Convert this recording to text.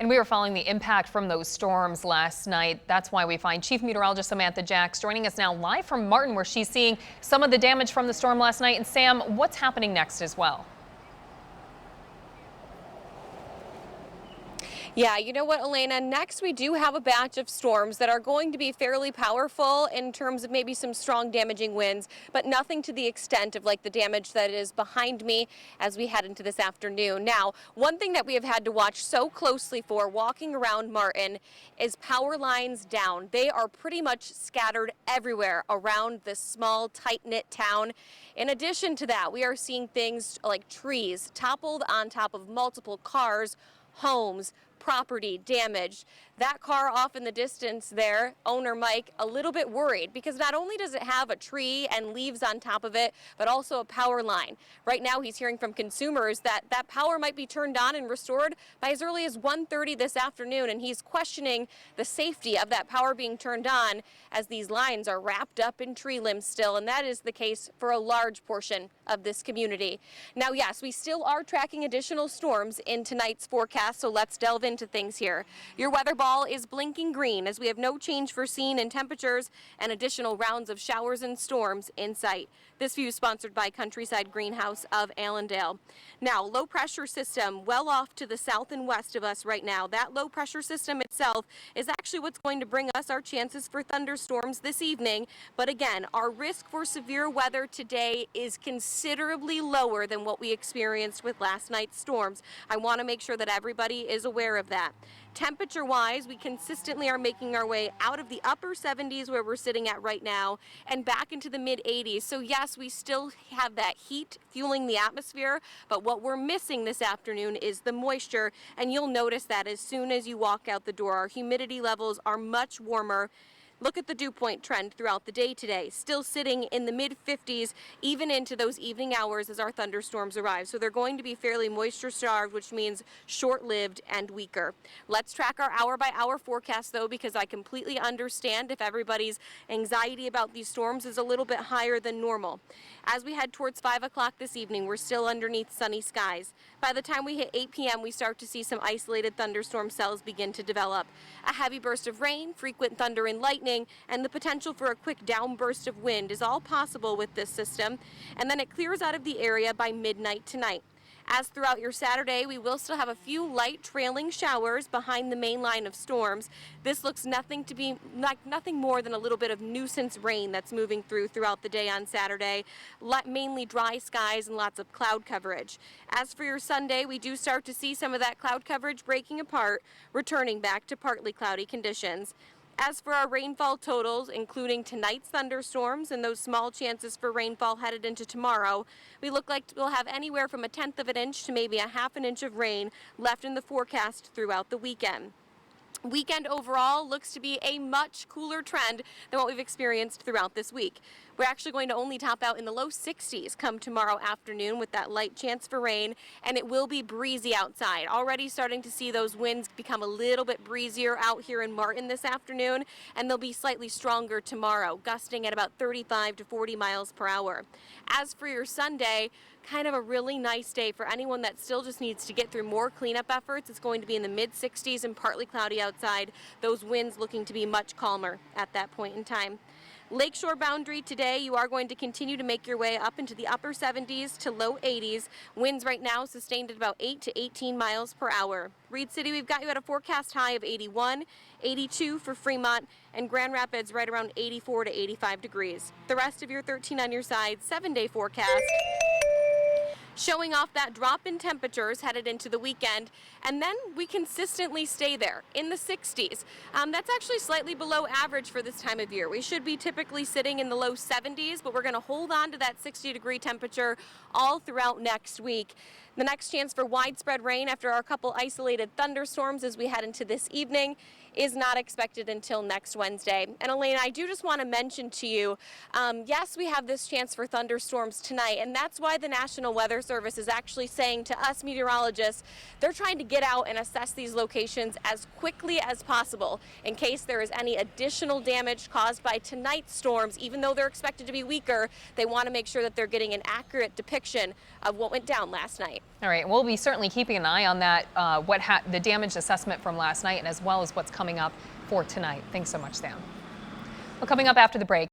And we were following the impact from those storms last night. That's why we find Chief Meteorologist Samantha Jacks joining us now live from Martin, where she's seeing some of the damage from the storm last night. And Sam, what's happening next as well? Yeah, you know what, Elena? Next, we do have a batch of storms that are going to be fairly powerful in terms of maybe some strong damaging winds, but nothing to the extent of like the damage that is behind me as we head into this afternoon. Now, one thing that we have had to watch so closely for walking around Martin is power lines down. They are pretty much scattered everywhere around this small, tight-knit town. In addition to that, we are seeing things like trees toppled on top of multiple cars, homes, property damaged. That car off in the distance there, owner Mike, a little bit worried because not only does it have a tree and leaves on top of it, but also a power line. Right now he's hearing from consumers that that power might be turned on and restored by as early as 1:30 this afternoon, and he's questioning the safety of that power being turned on as these lines are wrapped up in tree limbs still, and that is the case for a large portion of this community. Now, yes, we still are tracking additional storms in tonight's forecast, so let's delve into things here. Your weather ball is blinking green as we have no change foreseen in temperatures and additional rounds of showers and storms in sight. This view is sponsored by Countryside Greenhouse of Allendale. Now, low pressure system well off to the south and west of us right now. That low pressure system itself is actually what's going to bring us our chances for thunderstorms this evening. But again, our risk for severe weather today is considerably lower than what we experienced with last night's storms. I want to make sure that everybody is aware of that. Temperature-wise, we consistently are making our way out of the upper 70s where we're sitting at right now and back into the mid-80s. So yes, we still have that heat fueling the atmosphere, but what we're missing this afternoon is the moisture, and you'll notice that as soon as you walk out the door. Our humidity levels are much warmer. Look at the dew point trend throughout the day today, still sitting in the mid-50s, even into those evening hours as our thunderstorms arrive. So they're going to be fairly moisture-starved, which means short-lived and weaker. Let's track our hour-by-hour forecast, though, because I completely understand if everybody's anxiety about these storms is a little bit higher than normal. As we head towards 5 o'clock this evening, we're still underneath sunny skies. By the time we hit 8 p.m., we start to see some isolated thunderstorm cells begin to develop. A heavy burst of rain, frequent thunder and lightning, and the potential for a quick downburst of wind is all possible with this system, and then it clears out of the area by midnight tonight. As throughout your Saturday, we will still have a few light trailing showers behind the main line of storms. This looks nothing more than a little bit of nuisance rain that's moving throughout the day on Saturday. Mainly dry skies and lots of cloud coverage. As for your Sunday, we do start to see some of that cloud coverage breaking apart, returning back to partly cloudy conditions. As for our rainfall totals, including tonight's thunderstorms and those small chances for rainfall headed into tomorrow, we look like we'll have anywhere from 1/10 of an inch to maybe 1/2 inch of rain left in the forecast throughout the weekend. Weekend overall looks to be a much cooler trend than what we've experienced throughout this week. We're actually going to only top out in the low 60s come tomorrow afternoon with that light chance for rain, and it will be breezy outside. Already starting to see those winds become a little bit breezier out here in Martin this afternoon, and they'll be slightly stronger tomorrow, gusting at about 35 to 40 miles per hour. As for your Sunday, kind of a really nice day for anyone that still just needs to get through more cleanup efforts. It's going to be in the mid-60s and partly cloudy outside. Those winds looking to be much calmer at that point in time. Lakeshore boundary today, you are going to continue to make your way up into the upper 70s to low 80s. Winds right now sustained at about 8 to 18 miles per hour. Reed City, we've got you at a forecast high of 81, 82 for Fremont, and Grand Rapids right around 84 to 85 degrees. The rest of your 13 on your side, 7-day forecast, showing off that drop in temperatures headed into the weekend, and then we consistently stay there in the 60s. That's actually slightly below average for this time of year. We should be typically sitting in the low 70s, but we're going to hold on to that 60-degree temperature all throughout next week. The next chance for widespread rain after our couple isolated thunderstorms as we head into this evening is not expected until next Wednesday. And Elaine, I do just want to mention to you, yes, we have this chance for thunderstorms tonight, and that's why the National Weather Service Service is actually saying to us meteorologists, they're trying to get out and assess these locations as quickly as possible in case there is any additional damage caused by tonight's storms. Even though they're expected to be weaker, they want to make sure that they're getting an accurate depiction of what went down last night. All right, we'll be certainly keeping an eye on that, the damage assessment from last night, and as well as what's coming up for tonight. Thanks so much, Sam. Well, coming up after the break.